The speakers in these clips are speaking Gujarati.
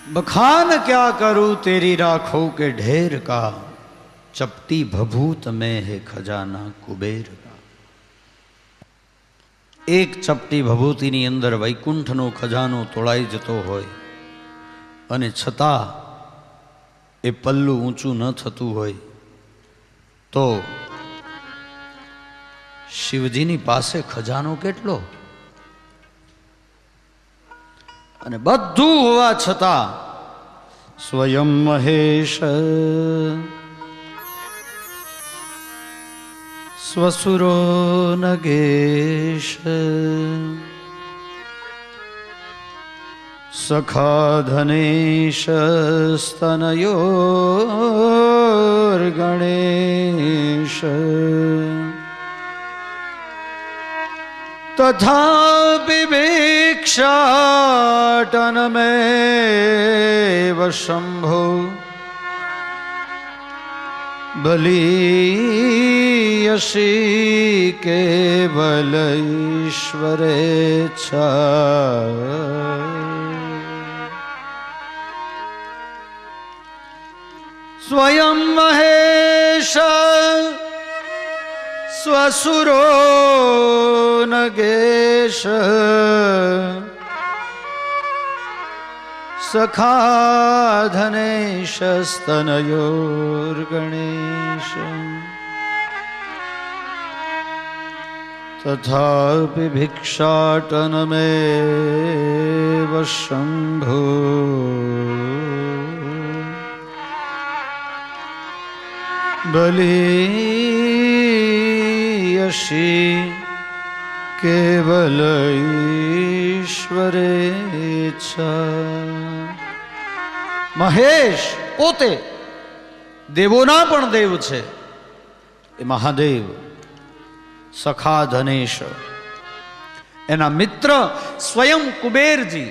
बखान क्या करूं तेरी राखों के ढेर का, चपटी भभूत में है खजाना कुबेर का। एक चपटी भभूतिनी अंदर वैकुंठनो खजानो तोड़ाई जतो होय अने छता ए पल्लू ऊंचू न थतुं होय तो शिवजीनी पासे खजानो केटलो अने बधु होवा छता स्वयं महेश स्वसुरो नगेश सखा धनेश स्तनयोर्गणेश तथापि भिक्षाटनमेव शंभो बलीयसी केवल ईश्वरेच्छा। स्वयं महेश स्वसुरो नगेश सखा धनेश स्तनयोर्गणेश तथापि भिक्षाटनमेव शंभो बलीयसी केवल ईश्वरेच्छा। महेश पोते देवोना पण देव छे ए महादेव सखा धनेश एना मित्र स्वयं कुबेरजी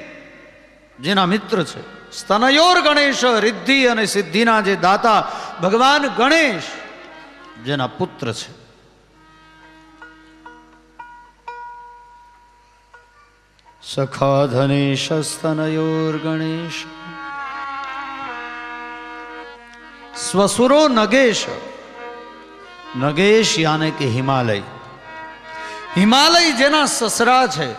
जेना मित्र छे स्तनयोर गणेश रिद्धि अने सिद्धिना जे दाता भगवान गणेश जेना पुत्र छे। सखा धनेश स्तनयोर गणेश स्वसुरो नगेश नगेश यानी कि हिमालय हिमालय जेना ससरा छे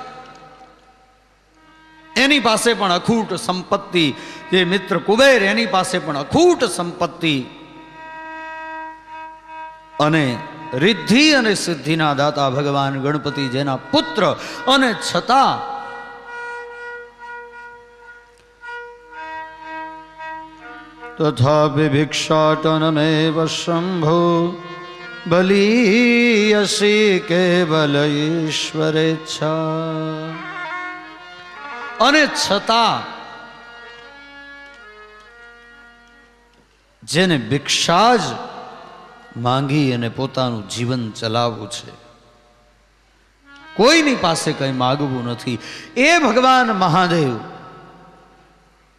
एनी पासे पण अखूट संपत्ति जे मित्र कुबेर एनी पासे पण अखूट संपत्ति अने रिद्धि अने सिद्धिना दाता भगवान गणपति जेना पुत्र अने छता तथापि भिक्षाटनमेव शंभो बलीयसी केवल ईश्वरेच्छा। अने छता जेने भिक्षाज मांगी अने पोतानुं जीवन चलाववुं छे कोईनी पासे कई मागवुं नथी ए भगवान महादेव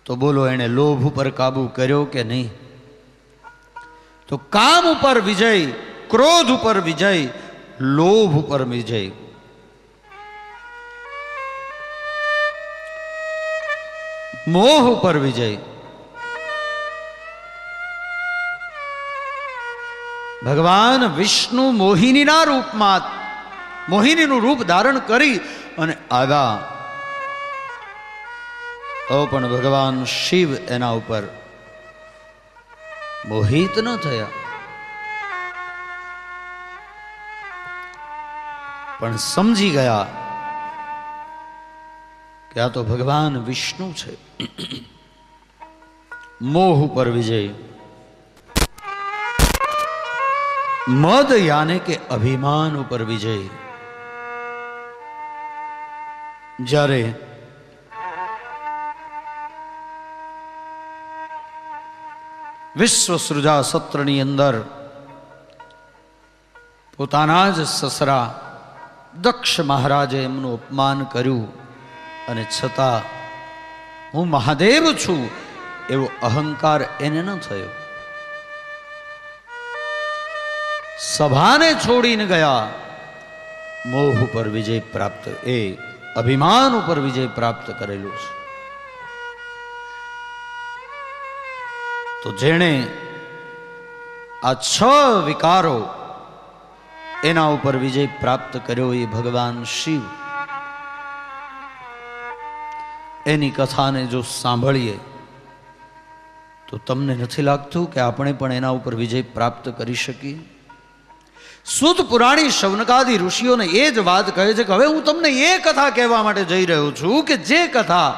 तो बोलो एने लोभ पर काबू कर्यो के नहीं। तो काम पर विजय क्रोध पर विजय लोभ पर विजय मोह पर विजय भगवान विष्णु मोहिनी ना रूप में मोहिनी नु रूप धारण करी अने आगा तो पण भगवान शिव एना उपर मोहित न थया पण समझी गया कि आ तो भगवान विष्णु छे। मोह पर विजय मद यानी के अभिमान पर विजय जारे विश्व सृजा सत्रनी अंदर पोताना ज ससरा दक्ष महाराजे एमनु अपमान कर्यु अने छता हूँ महादेव छू एवो अहंकार एने न थयो। सभाने छोड़ीने गया मोह पर विजय प्राप्त ए अभिमान पर विजय प्राप्त करेलू छे। તો જેણે આ 6 વિકારો એના ઉપર વિજય પ્રાપ્ત કર્યો એ ભગવાન શિવ. એની કથાને જો સાંભળીએ તો તમને નથી લાગતું કે આપણે પણ એના ઉપર વિજય પ્રાપ્ત કરી શકીએ? સુત પુરાણી શૌનકાદી ઋષિઓને એ જ વાત કહે છે કે હવે હું તમને એ કથા કહેવા માટે જઈ રહ્યો છું કે જે કથા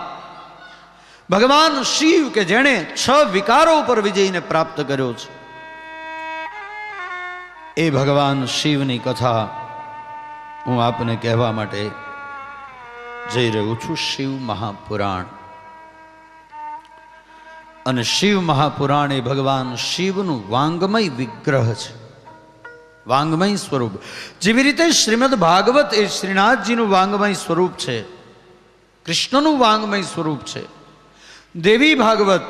ભગવાન શિવ કે જેણે 6 વિકારો ઉપર વિજયને પ્રાપ્ત કર્યો છે એ ભગવાન શિવની કથા હું આપને કહેવા માટે જઈ રહ્યો છું. શિવ મહાપુરાણ. અને શિવ મહાપુરાણ એ ભગવાન શિવનું વાંગમય વિગ્રહ છે, વાંગમય સ્વરૂપ. જેવી રીતે શ્રીમદ ભાગવત એ શ્રીનાથજીનું વાંગમય સ્વરૂપ છે, કૃષ્ણનું વાંગમય સ્વરૂપ છે. દેવી ભાગવત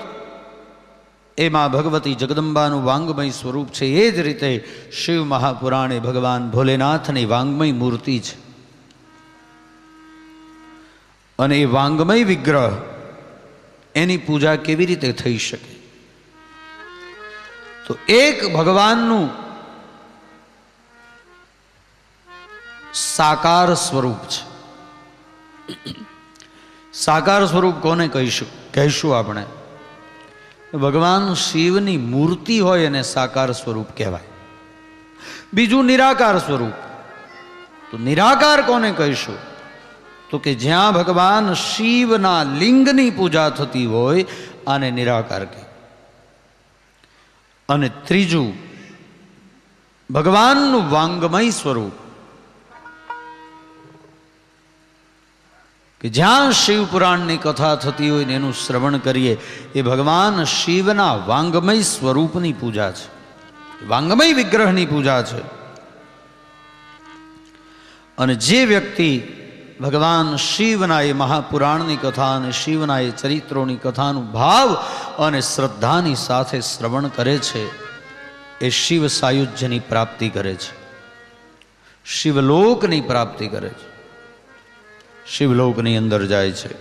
એમાં ભગવતી જગદંબાનું વાંગમય સ્વરૂપ છે. એ જ રીતે શિવ મહાપુરાણ એ ભગવાન ભોલેનાથની વાંગમય મૂર્તિ છે. અને એ વાંગમય વિગ્રહ એની પૂજા કેવી રીતે થઈ શકે? તો એક ભગવાનનું સાકાર સ્વરૂપ છે. સાકાર સ્વરૂપ કોને કહીશું આપણે? ભગવાન શિવની મૂર્તિ હોય એને સાકાર સ્વરૂપ કહેવાય. બીજું નિરાકાર સ્વરૂપ. તો નિરાકાર કોને કહીશું? તો કે જ્યાં ભગવાન શિવના લિંગની પૂજા થતી હોય આને નિરાકાર કહે. અને ત્રીજું ભગવાનનું વાંગમય સ્વરૂપ કે જ્યાં શિવ પુરાણની કથા થતી હોય ને એનું શ્રવણ કરીએ એ ભગવાન શિવના વાંગમય સ્વરૂપની પૂજા છે, વાંગમય વિગ્રહની પૂજા છે. અને જે વ્યક્તિ ભગવાન શિવના એ મહાપુરાણની કથા અને શિવના એ ચરિત્રોની કથાનું ભાવ અને શ્રદ્ધાની સાથે શ્રવણ કરે છે એ શિવ સાયુજ્યની પ્રાપ્તિ કરે છે, શિવલોકની પ્રાપ્તિ કરે છે, શિવલોકની અંદર જાય છે.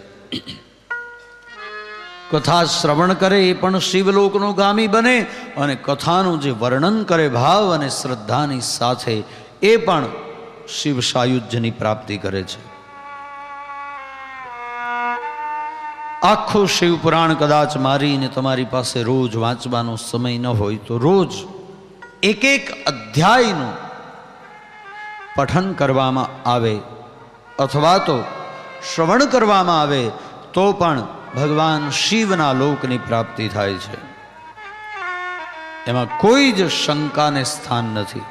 કથા શ્રવણ કરે એ પણ શિવલોકનો ગામી બને અને કથાનું જે વર્ણન કરે ભાવ અને શ્રદ્ધાની સાથે એ પણ શિવ સાયુજ્યની પ્રાપ્તિ કરે છે. આખું શિવ પુરાણ કદાચ મારીને તમારી પાસે રોજ વાંચવાનો સમય ન હોય તો રોજ એક એક અધ્યાયનું પઠન કરવામાં આવે અથવા તો શ્રવણ કરવામાં આવે તો પણ ભગવાન શિવના લોકની પ્રાપ્તિ થાય છે. એમાં કોઈ જ શંકાને સ્થાન નથી.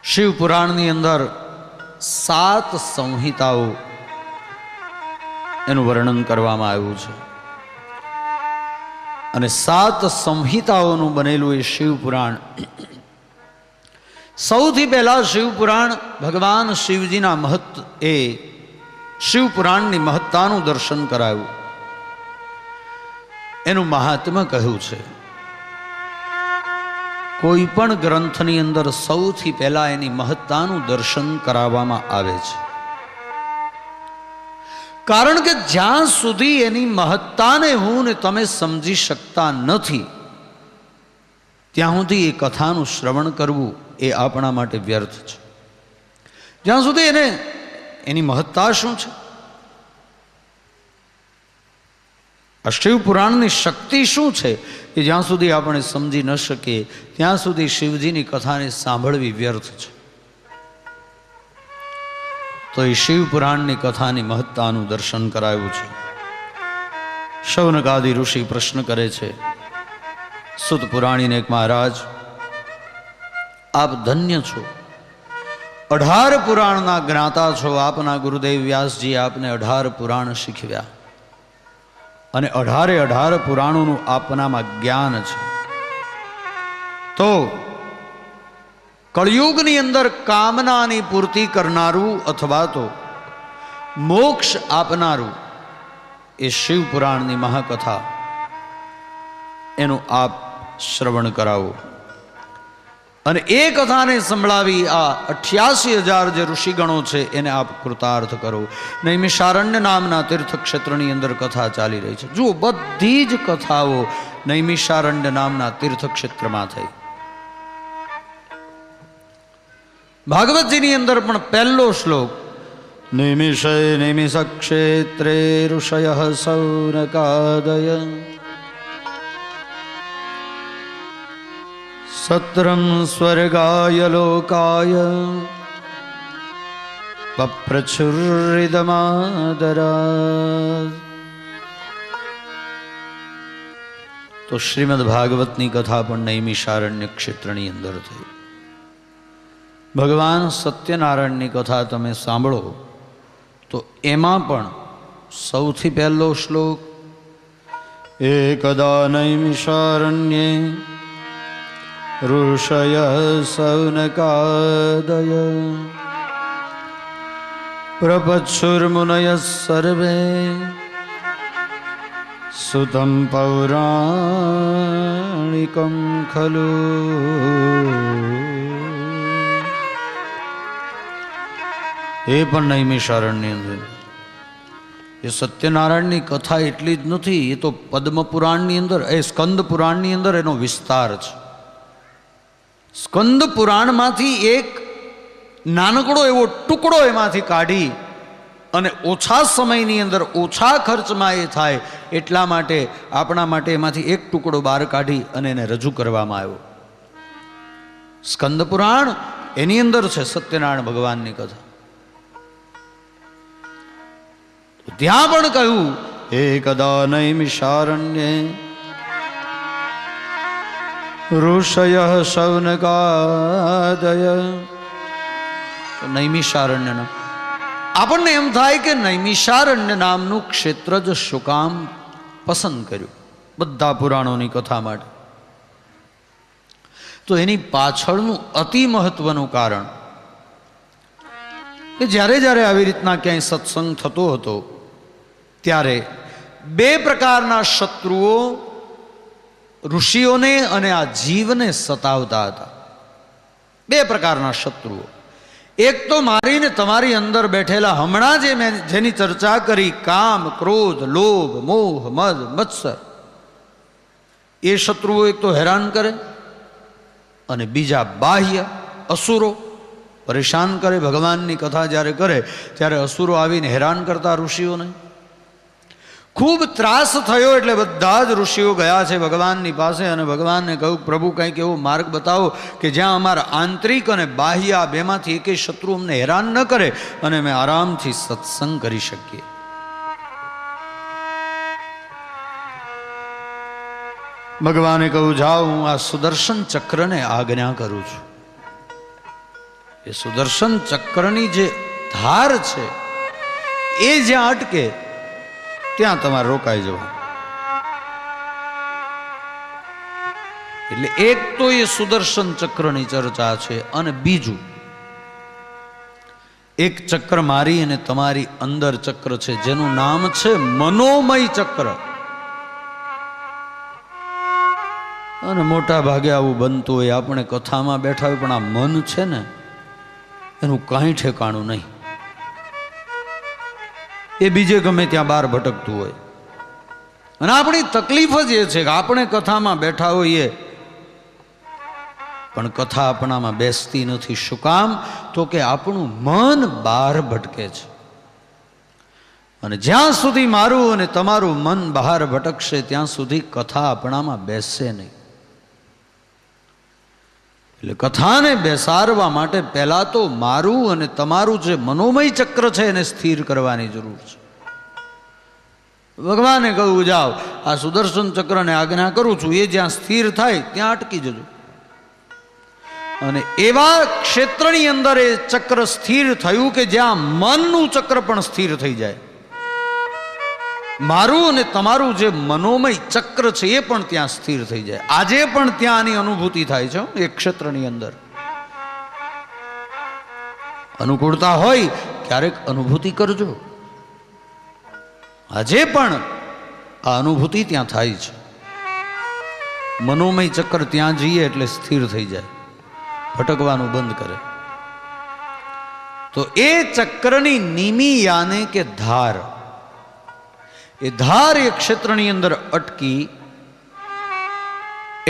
શિવ પુરાણની અંદર 7 સંહિતાઓ એનું વર્ણન કરવામાં આવ્યું છે અને 7 સંહિતાઓનું બનેલું એ શિવ પુરાણ. સૌથી પહેલા શિવ પુરાણ ભગવાન શિવજીના શિવ પુરાણની મહત્તાનું દર્શન કરાયું, એનું મહાત્મ્ય કહ્યું છે. કોઈ પણ ગ્રંથની અંદર સૌથી પહેલા એની મહત્તાનું દર્શન કરાવવામાં આવે છે. કારણ કે જ્યાં સુધી એની મહત્તાને હું ને તમે સમજી શકતા નથી ત્યાં સુધી એ કથાનું શ્રવણ કરવું એ આપણા માટે વ્યર્થ છે. જ્યાં સુધી એની મહત્તા શું છે, આ શિવ પુરાણની શક્તિ શું છે એ જ્યાં સુધી આપણે સમજી ન શકીએ ત્યાં સુધી શિવજીની કથાને સાંભળવી વ્યર્થ છે. તો એ શિવ પુરાણની કથાની મહત્તાનું દર્શન કરાયું છે. શૌનકાદી ઋષિ પ્રશ્ન કરે છે સુત પુરાણીને, એક મહારાજ આપ ધન્ય છો, 18 પુરાણના જ્ઞાતા છો. આપના ગુરુદેવ વ્યાસજી આપને 18 પુરાણ શીખવ્યા અને 18 પુરાણોનું આપનામાં જ્ઞાન છે. તો કળિયુગની અંદર કામનાની પૂર્તિ કરનારું અથવા તો મોક્ષ આપનારું એ શિવ પુરાણની મહાકથા એનું આપ શ્રવણ કરાવો. અને એ કથાને સંભળાવી આ 88,000 જે ઋષિગણો છે એને આપ કૃતાર્થ કરો. નૈમિષારણ્ય નામના તીર્થક્ષેત્રની અંદર કથા ચાલી રહી છે. જુઓ, બધી જ કથાઓ નૈમિષારણ્ય નામના તીર્થક્ષેત્રમાં થઈ. ભાગવતજીની અંદર પણ પહેલો શ્લોક, નૈમિષે નૈમિષ ક્ષેત્રે ઋષય સૌનકાદય સત્રમ સ્વર્ગાય લોકાય પપ્રચુરિદમાદરા. તો શ્રીમદ ભાગવતની કથા પણ નૈમિષારણ્ય ક્ષેત્રની અંદર થઈ. ભગવાન સત્યનારાયણની કથા તમે સાંભળો તો એમાં પણ સૌથી પહેલો શ્લોક, એકદા નૈમિષારણ્યે ઋષય સૌનકાદય પ્રપચ્છુર્મુનય સર્વે સુતમ પૌરાણિકમ ખલુ. એ પણ નૈમિષારણ્યની અંદર. એ સત્યનારાયણની કથા એટલી જ નથી, એ તો પદ્મ પુરાણની અંદર, એ સ્કંદ પુરાણની અંદર એનો વિસ્તાર છે. સ્કંદ પુરાણમાંથી એક નાનકડો એવો ટુકડો એમાંથી કાઢી અને ઓછા સમયની અંદર ઓછા ખર્ચમાં એ થાય એટલા માટે આપણા માટે એમાંથી એક ટુકડો બહાર કાઢી અને એને રજૂ કરવામાં આવ્યો. સ્કંદ પુરાણ એની અંદર છે સત્યનારાયણ ભગવાનની કથા. ત્યાં પણ કહ્યું, એકદા નૈમિષારણ્યે ઋષય સૌનકાદય. નૈમિષારણ્ય, આપણને એમ થાય કે નૈમિષારણ્ય નામનું ક્ષેત્ર જ શું કામ પસંદ કર્યું બધા પુરાણોની કથા માટે? તો એની પાછળનું અતિ મહત્વનું કારણ કે જ્યારે જ્યારે આવી રીતના ક્યાંય સત્સંગ થતો હતો ત્યારે બે પ્રકારના શત્રુઓ ઋષિઓને અને આ જીવને સતાવતા હતા. બે પ્રકારના શત્રુઓ. એક તો મારીને તમારી અંદર બેઠેલા, હમણાં જે મેં જેની ચર્ચા કરી, કામ, ક્રોધ, લોભ, મોહ, મદ, મત્સર, એ શત્રુઓ એક તો હેરાન કરે, અને બીજા બાહ્ય અસુરો પરેશાન કરે. ભગવાનની કથા જ્યારે કરે ત્યારે અસુરો આવીને હેરાન કરતા ઋષિઓને. ખૂબ ત્રાસ થયો એટલે બધા જ ઋષિઓ ગયા છે ભગવાનની પાસે અને ભગવાનને કહ્યું, પ્રભુ કંઈક એવો માર્ગ બતાવો કે જ્યાં અમારા આંતરિક અને બાહ્ય આ બેમાંથી એકેય શત્રુ અમને હેરાન ન કરે અને અમે આરામથી સત્સંગ કરી શકીએ. ભગવાને કહ્યું, જાઓ, હું આ સુદર્શન ચક્રને આજ્ઞા કરું છું. એ સુદર્શન ચક્રની જે ધાર છે એ જ્યાં અટકે ત્યાં તમારે રોકાઈ જવા. એટલે એક તો એ સુદર્શન ચક્રની ચર્ચા છે, અને બીજું એક ચક્ર મારી અને તમારી અંદર ચક્ર છે જેનું નામ છે મનોમય ચક્ર. અને મોટા ભાગે આવું બનતું હોય, આપણે કથામાં બેઠા હોય પણ આ મન છે ને એનું કાંઈ ઠેકાણું નહીં. એ બીજે ગમે ત્યાં બહાર ભટકતું હોય. અને આપણી તકલીફ જ એ છે કે આપણે કથામાં બેઠા હોઈએ પણ કથા આપણામાં બેસતી નથી. શું કામ? તો કે આપણું મન બહાર ભટકે છે. અને જ્યાં સુધી મારું અને તમારું મન બહાર ભટકશે ત્યાં સુધી કથા આપણામાં બેસશે નહીં. એટલે કથાને બેસાડવા માટે પહેલા તો મારું અને તમારું જે મનોમય ચક્ર છે એને સ્થિર કરવાની જરૂર છે. ભગવાને કહ્યું, જાઓ, આ સુદર્શન ચક્રને આજ્ઞા કરું છું, એ જ્યાં સ્થિર થાય ત્યાં અટકી જજો. અને એવા ક્ષેત્રની અંદર એ ચક્ર સ્થિર થયું કે જ્યાં મનનું ચક્ર પણ સ્થિર થઈ જાય. મારું અને તમારું જે મનોમય ચક્ર છે એ પણ ત્યાં સ્થિર થઈ જાય. આજે પણ ત્યાં આની અનુભૂતિ થાય છે. એ ક્ષેત્રની અંદર અનુકૂળતા હોય ક્યારેક અનુભૂતિ કરજો. આજે પણ આ અનુભૂતિ ત્યાં થાય છે. મનોમય ચક્ર ત્યાં જઈએ એટલે સ્થિર થઈ જાય. ભટકવાનું બંધ કરે. તો એ ચક્રની નિમી યાને કે ધાર, એ ધાર એ ક્ષેત્રની અંદર અટકી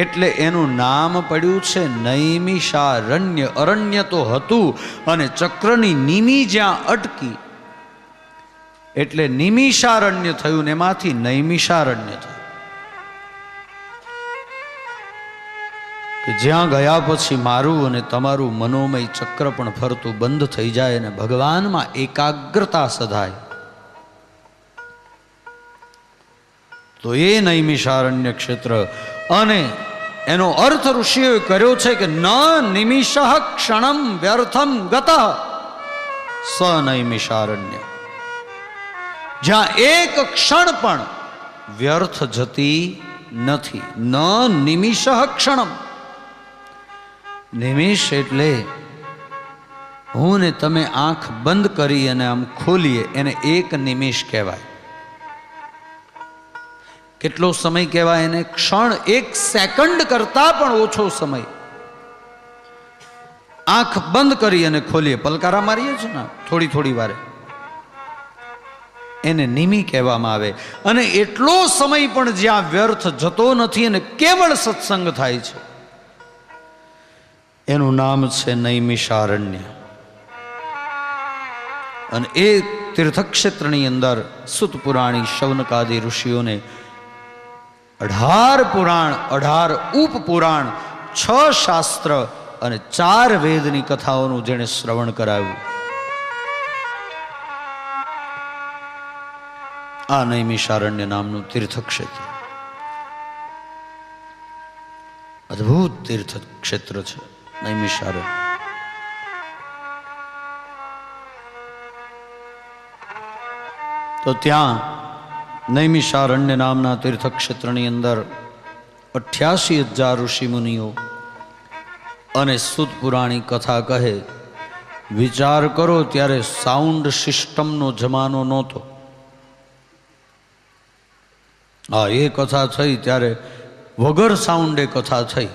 એટલે એનું નામ પડ્યું છે નૈમિષારણ્ય. અરણ્ય તો હતું અને ચક્રની નિમી જ્યાં અટકી એટલે નિમિષારણ્ય થયું ને એમાંથી નૈમિષારણ્ય થયું. કે જ્યાં ગયા પછી મારું અને તમારું મનોમય ચક્ર પણ ફરતું બંધ થઈ જાય અને ભગવાનમાં એકાગ્રતા સધાય. તો એ નૈમિષારણ્ય ક્ષેત્ર. અને એનો અર્થ ઋષિઓએ કર્યો છે કે ન નિમિષ ક્ષણમ વ્યર્થમ ગત સ નૈમિષારણ્ય. જ્યાં એક ક્ષણ પણ વ્યર્થ જતી નથી. ન નિમિષ ક્ષણમ. નિમિષ એટલે હું ને તમે આંખ બંધ કરી અને આમ ખોલીએ એને એક નિમિષ કહેવાય. કેટલો સમય કહેવાય એને? ક્ષણ. એક સેકન્ડ કરતા પણ ઓછો સમય. આંખ બંધ કરી અને ખોલીએ, પલકારા મારીએ છીએ ને થોડી થોડી વારે, એને નિમિ કહેવામાં આવે. અને એટલો સમય પણ જ્યાં વ્યર્થ જતો નથી અને કેવળ સત્સંગ થાય છે એનું નામ છે નૈમિષારણ્ય. અને એ તીર્થક્ષેત્રની અંદર સુત પુરાણી શૌનકાદિ ઋષિઓને 18 પુરાણ, 18 ઉપપુરાણ, 6 શાસ્ત્ર અને 4 વેદની કથાઓનું જેણે શ્રવણ કરાવ્યું. આ નૈમિષારણ્ય નામનું તીર્થક્ષેત્ર અદ્ભુત તીર્થક્ષેત્ર છે નૈમિષારણ્ય. તો ત્યાં નૈમિષારણ્ય નામના તીર્થક્ષેત્રની અંદર 88,000 ઋષિ મુનિઓ અને સુત પુરાણી કથા કહે. વિચાર કરો, ત્યારે સાઉન્ડ સિસ્ટમનો જમાનો નહોતો. હા, એ કથા થઈ ત્યારે વગર સાઉન્ડે કથા થઈ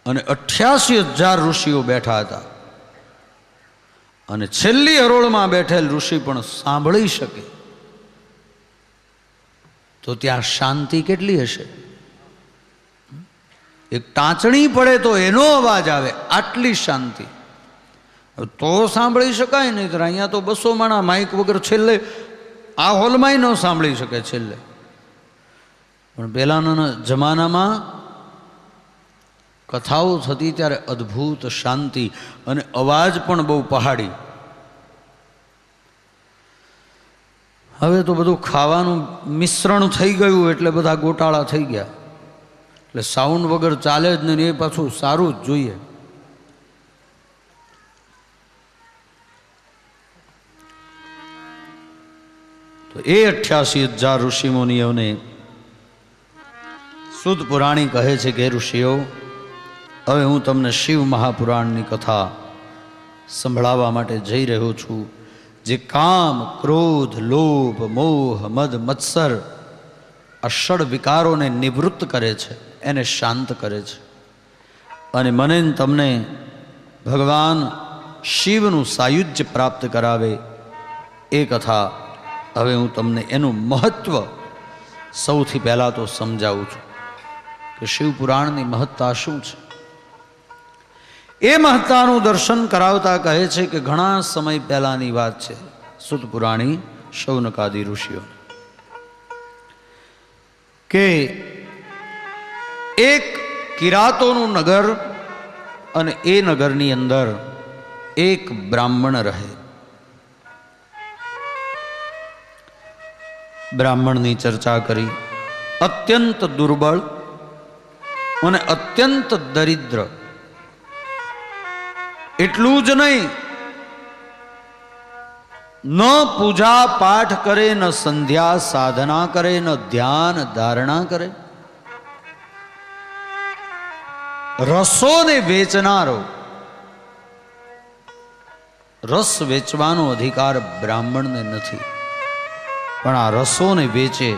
અને 88,000 ઋષિઓ બેઠા હતા. અને છેલ્લી હરોળમાં બેઠેલ ઋષિ પણ સાંભળી શકે તો ત્યાં શાંતિ કેટલી હશે? એક ટાંચણી પડે તો એનો અવાજ આવે, આટલી શાંતિ. તો સાંભળી શકાય નહીં. તો અહીંયા તો 200 માણા માઇક વગર છેલ્લે આ હોલમાંય ન સાંભળી શકે છેલ્લે. પણ પહેલાના જમાનામાં કથાઓ થતી ત્યારે અદ્ભુત શાંતિ અને અવાજ પણ બહુ પહાડી. હવે તો બધું ખાવાનું મિશ્રણ થઈ ગયું એટલે બધા ગોટાળા થઈ ગયા. એટલે સાઉન્ડ વગર ચાલે જ નહીં. એ પાછું સારું જ જોઈએ. તો એ 88,000 ઋષિ મુનિઓને સુત પુરાણી કહે છે કે ઋષિઓ, હવે હું તમને શિવ મહાપુરાણની કથા સંભળાવવા માટે જઈ રહ્યો છું. જે કામ, ક્રોધ, લોભ, મોહ, મદ, મત્સર આ ષડ વિકારોને નિવૃત્ત કરે છે, એને શાંત કરે છે અને મને તમને ભગવાન શિવનું સાયુજ્ય પ્રાપ્ત કરાવે એ કથા હવે હું તમને એનું મહત્વ સૌથી પહેલાં તો સમજાવું છું કે શિવ પુરાણની મહત્તા શું છે. એ મહત્તાનું દર્શન કરાવતા કહે છે કે ઘણા સમય પહેલાની વાત છે. સુત પુરાણી શૌનકાદિ ઋષિઓ કે એક કિરાતોનું નગર અને એ નગરની અંદર એક બ્રાહ્મણ રહે. બ્રાહ્મણની ચર્ચા કરી. અત્યંત દુર્બળ અને અત્યંત દરિદ્ર. એટલું જ નહીં, ન પૂજા પાઠ કરે, ન સંધ્યા સાધના કરે, ન ધ્યાન ધારણા કરે. રસોને વેચનારો, રસ વેચવાનો અધિકાર બ્રાહ્મણને નથી, પણ આ રસોને વેચે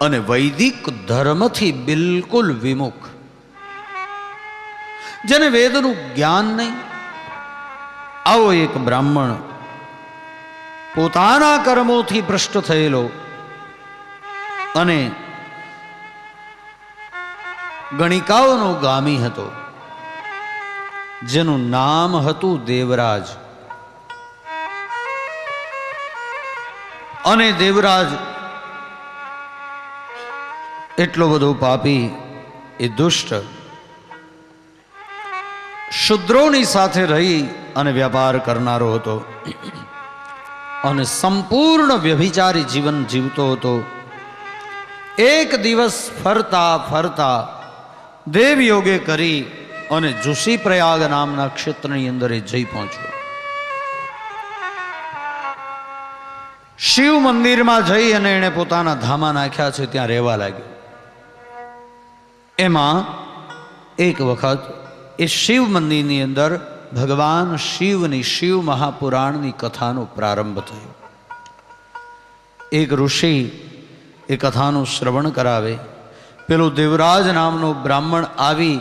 અને વૈદિક ધર્મથી બિલકુલ વિમુખ. જેને વેદનું જ્ઞાન નહીં. આવો એક બ્રાહ્મણ પોતાના કર્મોથી ભ્રષ્ટ થયેલો અને ગણિકાઓનો ગામી હતો, જેનું નામ હતું દેવરાજ. અને દેવરાજ એટલો બધો પાપી, એ દુષ્ટ, શુદ્રોની સાથે રહી અને વ્યાપાર કરનારો હતો અને સંપૂર્ણ વ્યભિચારી જીવન જીવતો હતો. એક દિવસ ફરતા ફરતા દેવયોગે કરી અને જુસી પ્રયાગ નામના ક્ષેત્રની અંદર એ જઈ પહોંચ્યો. શિવ મંદિરમાં જઈ અને એણે પોતાના ધામા નાખ્યા છે ત્યાં રહેવા લાગ્યો. એમાં એક વખત એ શિવ મંદિરની અંદર ભગવાન શિવની શિવ મહાપુરાણની કથાનો પ્રારંભ થયો. એક ઋષિ એ કથાનું શ્રવણ કરાવે. પેલો દેવરાજ નામનો બ્રાહ્મણ આવી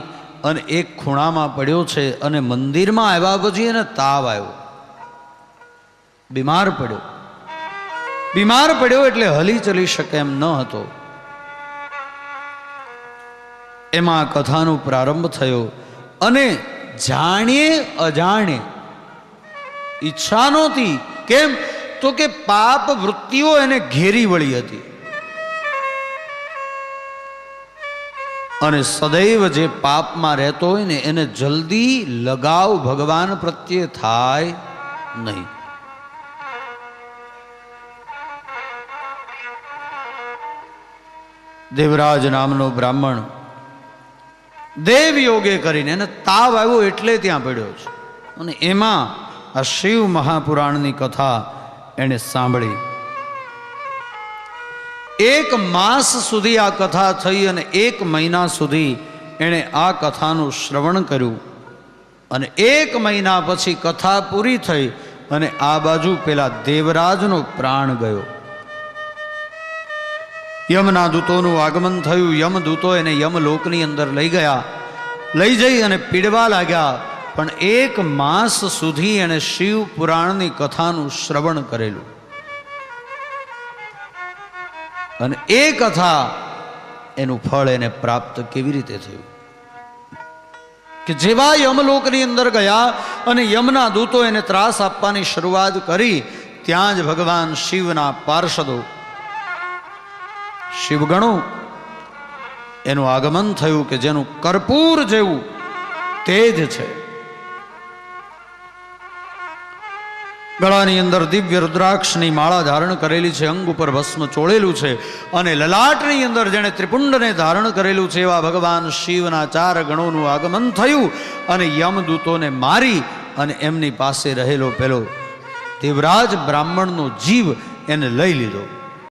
અને એક ખૂણામાં પડ્યો છે અને મંદિરમાં આવ્યા પછી એને તાવ આવ્યો, બીમાર પડ્યો. બીમાર પડ્યો એટલે હલી ચલી શકે એમ ન હતો. એમાં કથાનો પ્રારંભ થયો અને જાણીએ અજાણે, ઈચ્છા નહોતી. કેમ? તો કે પાપ વૃત્તિઓ એને ઘેરી વળી હતી અને સદૈવ જે પાપમાં રહેતો હોય ને એને જલ્દી લગાવ ભગવાન પ્રત્યે થાય નહીં. દેવરાજ નામનો બ્રાહ્મણ દેવ યોગે કરીને એને તાવ આવ્યો એટલે ત્યાં પડ્યો છે અને એમાં આ શિવ મહાપુરાણની કથા એણે સાંભળી. એક માસ સુધી આ કથા થઈ અને 1 મહિના સુધી એણે આ કથાનું શ્રવણ કર્યું અને 1 મહિના પછી કથા પૂરી થઈ અને આ બાજુ પેલા દેવરાજનો પ્રાણ ગયો. યમના દૂતોનું આગમન થયું. યમદૂતો એને યમલોકની અંદર લઈ ગયા. લઈ જઈ અને પીડવા લાગ્યા. પણ 1 માસ સુધી એણે શિવ પુરાણની કથાનું શ્રવણ કરેલું અને એ કથા એનું ફળ એને પ્રાપ્ત કેવી રીતે થયું કે જેવા યમલોકની અંદર ગયા અને યમના દૂતો એને ત્રાસ આપવાની શરૂઆત કરી, ત્યાં જ ભગવાન શિવના પાર્ષદો, શિવગણો એનું આગમન થયું કે જેનું કર્પૂર જેવું તેજ છે. ગળાની અંદર દિવ્ય રુદ્રાક્ષની માળા ધારણ કરેલી છે, અંગ ઉપર ભસ્મ ચોળેલું છે અને લલાટની અંદર જેણે ત્રિપુંડને ધારણ કરેલું છે એવા ભગવાન શિવના 4 ગણોનું આગમન થયું અને યમદૂતોને મારી અને એમની પાસે રહેલો પેલો દેવરાજ બ્રાહ્મણનો જીવ એને લઈ લીધો.